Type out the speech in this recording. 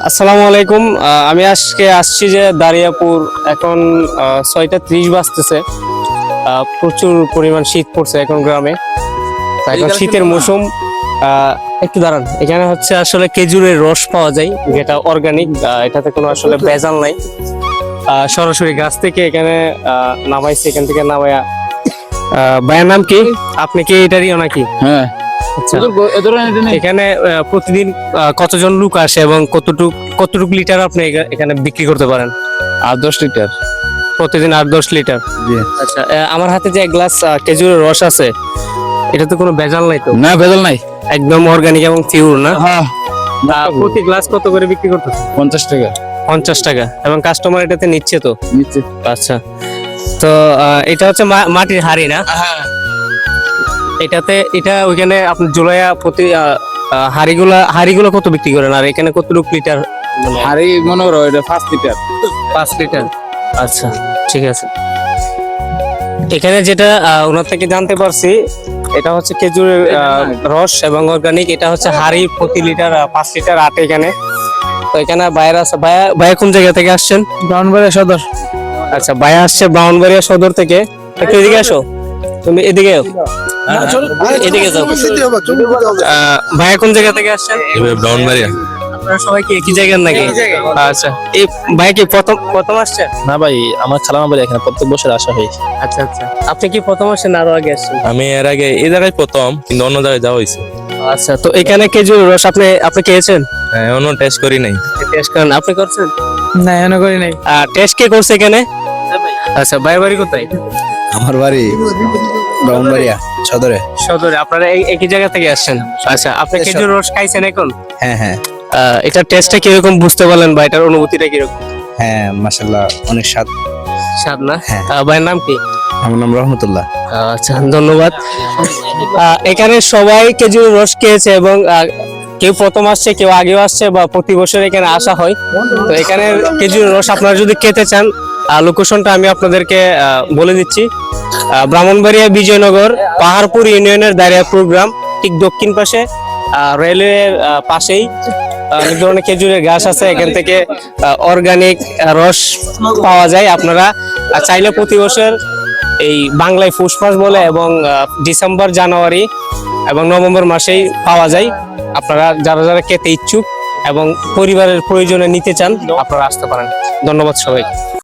আসসালামু আলাইকুম। আমি আজকে আসছি যে দারিয়াপুর। এখন 6:30 বাজতেছে। প্রচুর পরিমাণ শীত পড়ছে এখন গ্রামে। এখন শীতের মৌসুম। একটু দাঁড়ান, এখানে হচ্ছে আসলে খেজুরের রস পাওয়া যায়, যেটা অর্গানিক। এটাতে কোনো আসলে ভেজাল নাই। সরাসরি গাছ থেকে এখানে নামাইছে, এখান থেকে নামায়া। ভাইয়ের নাম কি? আপনি কি এটারই নাকি? হ্যাঁ। আচ্ছা, এখানে প্রতিদিন কতজন লোক আসে এবং কতটুক লিটার আপনি এখানে বিক্রি করতে পারেন? 8-10 লিটার। প্রতিদিন 8-10 লিটার। জি। আচ্ছা, আমার হাতে যে এক গ্লাস খেজুরের রস আছে, এটাতে কোনো ভেজাল নাই তো? না, ভেজাল নাই। একদম অর্গানিক এবং পিওর না? হ্যাঁ। প্রতি গ্লাস কত করে বিক্রি করতেছে? 50 টাকা। 50 টাকা। এবং কাস্টমার এটাতে নিচ্ছে তো? নিচে। আচ্ছা, তো এটা হচ্ছে মাটির হাড়ি না? হ্যাঁ। এটা ওইখানে আপনি জুলাইয়া প্রতি হাড়িগুলো কত বিক্রি করেন, আর এখানে কতটুকু লিটার? হাড়ি মনে করো এটা 5 লিটার। 5 লিটার। আচ্ছা, ঠিক আছে। এখানে যেটা ওনার থেকে জানতে পারছি, এটা হচ্ছে খেজুরের রস এবং অর্গানিক। এটা হচ্ছে হাড়ি প্রতি লিটার 5 লিটার আটে এখানে। তো এখানে বাইরে আছে। ভাইয়া কোন জায়গা থেকে আসছেন? ব্রাহ্মণবাড়িয়া সদর। আচ্ছা, ভাইয়া আসছে ব্রাহ্মণবাড়িয়া সদর থেকে। একটু এদিকে আসো, তুমি এদিকে এদিকে যাও। ভাইয়া কোন জায়গা থেকে আসছেন? ব্রাহ্মণবাড়িয়া। আপনারা সবাই কি একই জায়গার নাকি? আচ্ছা, এই ভাইয়া কি প্রথম আসছেন? না ভাই, আমার খালামা বাড়ি এখানে, প্রত্যেক বছর আসা হয়েছে। আচ্ছা আচ্ছা, আপনি কি প্রথম আসছেন আরো আগে আসছেন? আমি এর আগে এই জায়গায় প্রথম, কিন্তু অন্য জায়গায় যাওয়া হয়েছে। আচ্ছা, তো এখানে খেজুর রস আপনি খেয়েছেন? হ্যাঁ, অন্য টেস্ট করি নাই। টেস্ট করেন? আপনি করছেন? না, এখনো করি নাই। টেস্ট কে করছে এখানে? আচ্ছা, ভাই বাড়ি কোথায়? আমার বাড়ি ব্রাহ্মণবাড়িয়া সদরে। সদরে। আপনারা একই জায়গা থেকে আসছেন? আচ্ছা, আপনি খেজুর রস খাইছেন এখন? হ্যাঁ হ্যাঁ এটা টেস্টটা কিরকম বুঝতে পারলেন বা এটার অনুভূতিটা কিরকম? হ্যাঁ, মাশাআল্লাহ, অনেক স্বাদ। স্বাদ না? হ্যাঁ। ভাইয়ের নাম কি? আমার নাম রহমতুল্লাহ। আচ্ছা, ধন্যবাদ। এখানে সবাই খেজুর রস খেয়েছে এবং কেউ প্রথম আসছে, কেউ আগেও আসছে, বা প্রতি বছর এখানে আসা হয়। তো এখানে খেজুর রস আপনারা যদি খেতে চান, লোকেশনটা আমি আপনাদেরকে বলে দিচ্ছি। ব্রাহ্মণবাড়িয়া বিজয়নগর পাহাড়পুর ইউনিয়নের দারিয়াপুর গ্রাম, ঠিক দক্ষিণ পাশে রেলওয়ের পাশেই অনেক ধরনের খেজুরের গাছ আছে। এখান থেকে অর্গানিক রস পাওয়া যায়। আপনারা চাইলে প্রতি বছর এই বাংলায় পৌষ মাস বলে, এবং ডিসেম্বর, জানুয়ারি এবং নভেম্বর মাসেই পাওয়া যায়। আপনারা যারা যারা খেতে ইচ্ছুক এবং পরিবারের প্রয়োজনে নিতে চান, আপনারা আসতে পারেন। ধন্যবাদ সবাই।